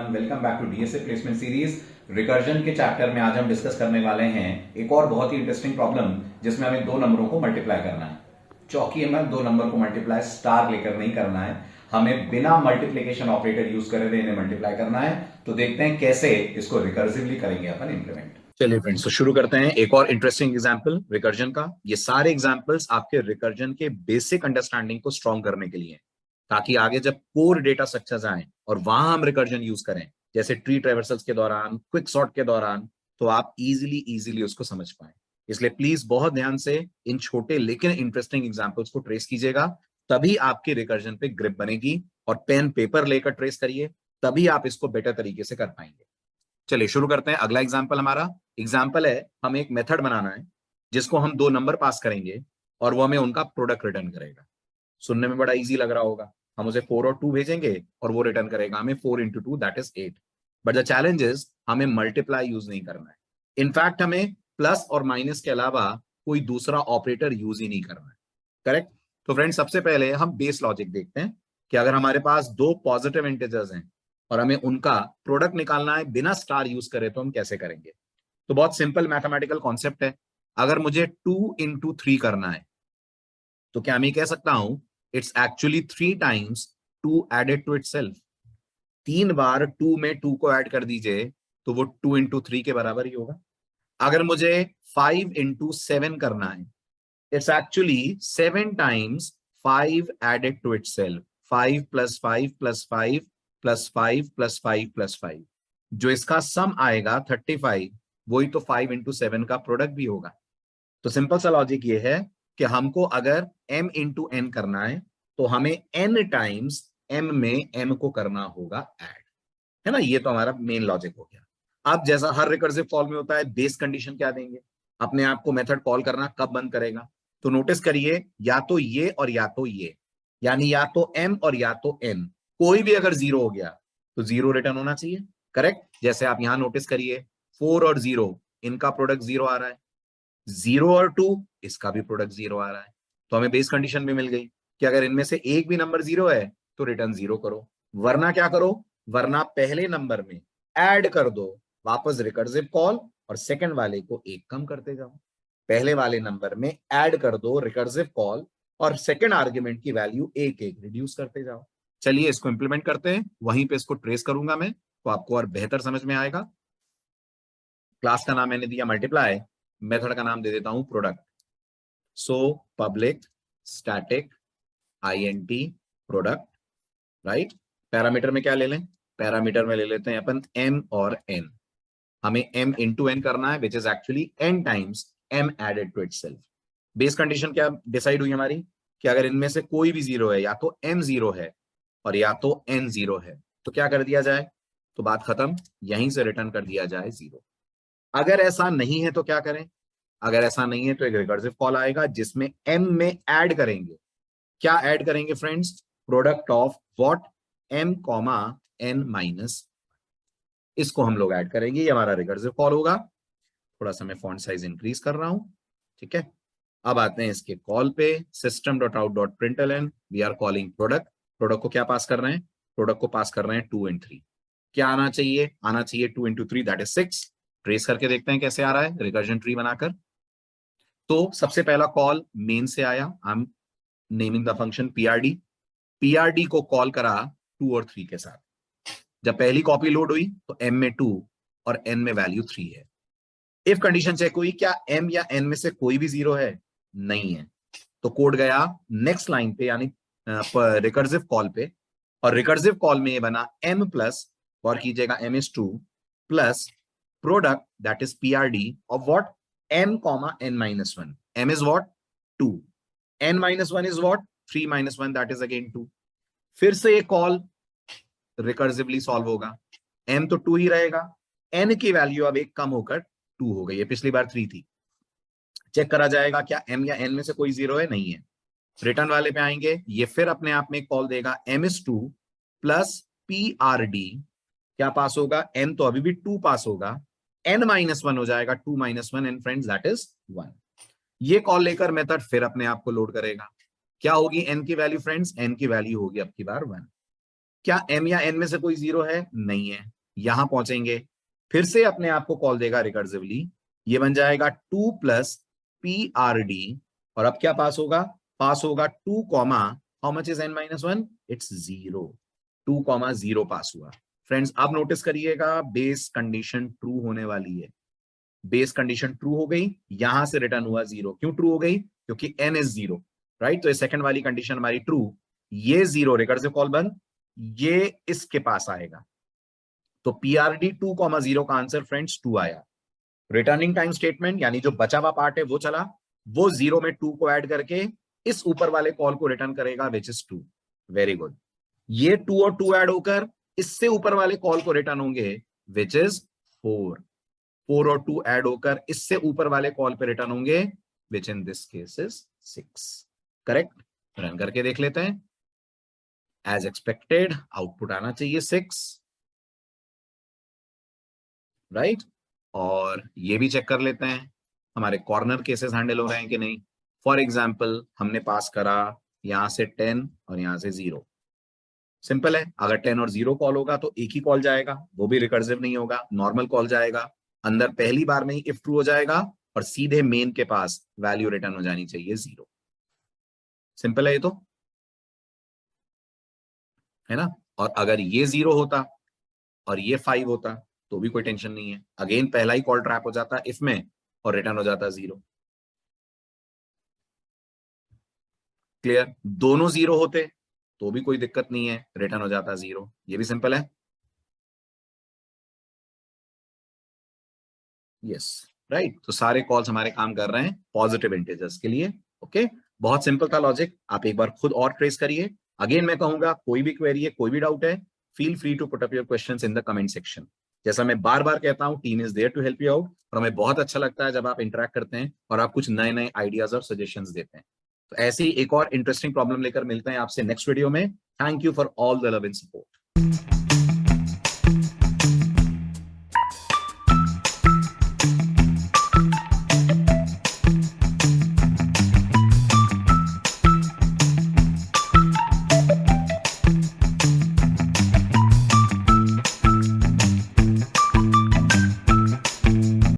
Everyone, welcome back to DSA placement series. Recursion के chapter में आज हम डिस्कस करने वाले हैं एक और बहुत ही इंटरेस्टिंग प्रॉब्लम जिसमें हमें दो नंबरों को मल्टीप्लाई करना है। चौकी में दो नंबर को मल्टीप्लाई स्टार लेकर नहीं करना है, हमें बिना मल्टीप्लीकेशन ऑपरेटर यूज करे इन्हें मल्टीप्लाई करना है। तो देखते हैं कैसे इसको रिकर्सिवली करेंगे अपन इंप्लीमेंट। चलिए फ्रेंड्स, तो शुरू करते हैं एक और इंटरेस्टिंग एग्जांपल रिकर्जन का। ये सारे एग्जांपल्स आपके रिकर्जन के बेसिक अंडरस्टैंडिंग को स्ट्रॉन्ग करने के लिए, ताकि आगे जब कोर डेटा स्ट्रक्चर्स आए और वहां हम रिकर्जन यूज करें, जैसे ट्री ट्रेवर्सल्स के दौरान, क्विक सॉर्ट के दौरान, तो आप इजीली उसको समझ पाए। इसलिए प्लीज बहुत ध्यान से इन छोटे लेकिन इंटरेस्टिंग एग्जांपल्स को ट्रेस कीजिएगा, तभी आपकी रिकर्जन पे ग्रिप बनेगी। और पेन पेपर लेकर ट्रेस करिए, तभी आप इसको बेटर तरीके से कर पाएंगे। चलिए शुरू करते हैं। अगला एग्जाम्पल हमारा एग्जाम्पल है, हमें एक मेथड बनाना है जिसको हम दो नंबर पास करेंगे और वो हमें उनका प्रोडक्ट रिटर्न करेगा। सुनने में बड़ा इजी लग रहा होगा। हम उसे 4 और 2 भेजेंगे और वो रिटर्न करेगा हमें 4 into 2 that is 8। But the challenge is हमें मल्टीप्लाई यूज नहीं करना है। इनफैक्ट हमें प्लस और माइनस के अलावा कोई दूसरा ऑपरेटर यूज ही नहीं करना है। करेक्ट? तो फ्रेंड्स, सबसे पहले हम बेस लॉजिक देखते हैं कि अगर हमारे पास दो पॉजिटिव इंटीजर्स हैं और हमें उनका प्रोडक्ट निकालना है बिना स्टार यूज करे, तो हम कैसे करेंगे। तो बहुत सिंपल मैथमेटिकल कॉन्सेप्ट है। अगर मुझे 2 इंटू 3 करना है तो क्या मैं कह सकता हूं it's actually 3 times 2 added to itself. 3 बार 2 में 2 को ऐड कर दीजिए तो वो 2 इंटू 3 के बराबर ही होगा। अगर मुझे 5 इंटू 7 करना है, it's actually 7 times 5 added to itself. 5 plus 5 plus 5 plus 5 plus 5 plus 5, जो इसका सम आएगा 35, वही तो 5 इंटू 7 का प्रोडक्ट भी होगा। तो सिंपल सा लॉजिक ये है कि हमको अगर m इंटू एन करना है तो हमें n टाइम्स m में m को करना होगा ऐड, है ना। ये तो हमारा मेन लॉजिक हो गया। अब जैसा हर रिकर्सिव कॉल में होता है, बेस कंडीशन क्या देंगे, अपने आप को मेथड कॉल करना कब बंद करेगा। तो नोटिस करिए, या तो ये और या तो ये, यानी या तो m और या तो n, कोई भी अगर जीरो हो गया तो जीरो रिटर्न होना चाहिए। करेक्ट? जैसे आप यहां नोटिस करिए, 4 और 0 इनका प्रोडक्ट 0 आ रहा है, 0 और 2 इसका भी प्रोडक्ट 0 आ रहा है। तो हमें बेस कंडीशन भी मिल गई कि अगर इनमें से एक भी नंबर 0 है तो रिटर्न 0 करो, वरना क्या करो, वरना पहले नंबर में ऐड कर दो वापस रिकर्सिव कॉल और सेकंड वाले को एक कम करते जाओ। पहले वाले नंबर में ऐड कर दो रिकर्सिव कॉल और सेकंड आर्ग्यूमेंट की वैल्यू एक एक रिड्यूस करते जाओ। चलिए इसको इंप्लीमेंट करते हैं, वहीं पे इसको ट्रेस करूंगा मैं, तो आपको और बेहतर समझ में आएगा। क्लास का नाम मैंने दिया मल्टीप्लाई, मेथड का नाम दे देता हूं product. So public static INT product, right. Parameter में क्या ले लें, पैरामीटर में ले लेते हैं अपन m और n। हमें m इंटू n करना है which is actually n times m added to itself. Base condition क्या डिसाइड हुई हमारी कि अगर इनमें से कोई भी जीरो है, या तो m जीरो है और या तो n जीरो है, तो क्या कर दिया जाए, तो बात खत्म, यहीं से रिटर्न कर दिया जाए 0। अगर ऐसा नहीं है तो क्या करें, अगर ऐसा नहीं है तो एक रिकर्सिव कॉल आएगा जिसमें m में ऐड करेंगे। क्या ऐड करेंगे friends, product of what, m comma n minus, इसको हम लोग ऐड करेंगे, ये हमारा रिकर्सिव कॉल होगा। थोड़ा सा मैं फॉन्ट साइज इंक्रीज कर रहा हूं, ठीक है। अब आते हैं इसके कॉल पे, system dot out dot println, we are calling product. Product को क्या पास कर रहे हैं, प्रोडक्ट को पास कर रहे हैं 2 and 3। क्या आना चाहिए, आना चाहिए 2 इंटू 3 दैट इज 6। ट्रेस करके देखते हैं कैसे आ रहा है रिकर्जन ट्री बनाकर। तो सबसे पहला कॉल मेन से आया, I am naming the function PRD। PRD को कॉल करा 2 और 3 के साथ। जब पहली कॉपी लोड हुई तो m में 2 और n में वैल्यू 3 है। इफ कंडीशन चेक हुई, क्या m या n में से कोई भी 0 है, नहीं है, तो कोड गया नेक्स्ट लाइन पे, यानी रिकर्सिव कॉल पे। और रिकर्सिव कॉल में ये बना m प्लस, और कीजिएगा m is 2 plus product that is PRD of what, n comma n minus 1। m is what 2, n minus 1 is what 3 minus 1 that is again 2। फिर से ये कॉल रिकर्सिवली सॉल्व होगा, m तो 2 ही रहेगा, n की value अब एक कम होकर 2 हो गई है, पिछली बार 3 थी। चेक करा जाएगा क्या m या n में से कोई 0 है, नहीं है। रिटर्न वाले पे आएंगे, ये फिर अपने आप में कॉल देगा m इज 2 प्लस PRD, क्या पास होगा, n तो अभी भी 2 पास होगा, n माइनस 1 हो जाएगा, 2 minus 1 and friends that is 1। ये कॉल लेकर मेथड फिर अपने आप को लोड करेगा। क्या होगी n की वैल्यू फ्रेंड्स, n की वैल्यू होगी अब की बार 1। क्या m या n में से कोई 0 है? नहीं है। यहां पहुंचेंगे, फिर से अपने आप को कॉल देगा रिकर्सिवली, ये बन जाएगा 2 प्लस PRD, और अब क्या पास होगा? पास होगा 2 comma, how much is n minus 1? It's 0। 2 comma 0 पास हुआ। फ्रेंड्स अब नोटिस करिएगा, बेस कंडीशन ट्रू होने वाली है। बेस कंडीशन ट्रू हो गई, यहां से रिटर्न हुआ 0। क्यों ट्रू हो गई? क्योंकि n इज 0, राइट। तो ये सेकंड वाली कंडीशन हमारी ट्रू, ये 0 रिकर्सिव कॉल बंद, ये इसके पास आएगा। तो PRD 2,0 का आंसर फ्रेंड्स 2 आया। रिटर्निंग टाइम स्टेटमेंट यानी जो बचा हुआ पार्ट है वो चला, वो 0 में 2 को ऐड करके इस ऊपर वाले कॉल को रिटर्न करेगा, विच इज 2। Very good. ये 2 और 2 ऐड होकर इससे ऊपर वाले कॉल को रिटर्न होंगे, विच इज 4। 4 और 2 ऐड होकर इससे ऊपर वाले कॉल पे रिटर्न होंगे, which in this case is 6। Correct. Run करके देख लेते हैं। एज एक्सपेक्टेड आउटपुट आना चाहिए 6, राइट। और ये भी चेक कर लेते हैं हमारे कॉर्नर केसेस हैंडल हो रहे हैं कि नहीं। फॉर एग्जाम्पल हमने पास करा यहां से 10 और यहां से 0। सिंपल है, अगर 10 और 0 कॉल होगा तो एक ही कॉल जाएगा, वो भी रिकर्सिव नहीं होगा, नॉर्मल कॉल जाएगा, अंदर पहली बार में ही इफ ट्रू हो जाएगा और सीधे मेन के पास वैल्यू रिटर्न हो जानी चाहिए 0। सिंपल है ये तो, है ना। और अगर ये 0 होता और ये 5 होता तो भी कोई टेंशन नहीं है, अगेन पहला ही कॉल ट्रैप हो जाता इफ में और रिटर्न हो जाता 0। क्लियर। दोनों 0 होते तो भी कोई दिक्कत नहीं है, रिटर्न हो जाता 0। ये भी सिंपल है। Yes, right. तो सारे कॉल्स हमारे काम कर रहे हैं पॉजिटिव इंटीजर्स के लिए। ओके, बहुत सिंपल था लॉजिक, आप एक बार खुद और ट्रेस करिए। अगेन मैं कहूंगा कोई भी क्वेरी है, कोई भी डाउट है, feel free to put up your questions in the comment section. जैसा मैं बार बार कहता हूं, team is there to help you out, और हमें बहुत अच्छा लगता है जब आप इंटरेक्ट करते हैं और आप कुछ नए नए आइडियाज और सजेशंस देते हैं। तो ऐसे ही एक और इंटरेस्टिंग प्रॉब्लम लेकर मिलते हैं आपसे नेक्स्ट वीडियो में। Thank you for all the love and support.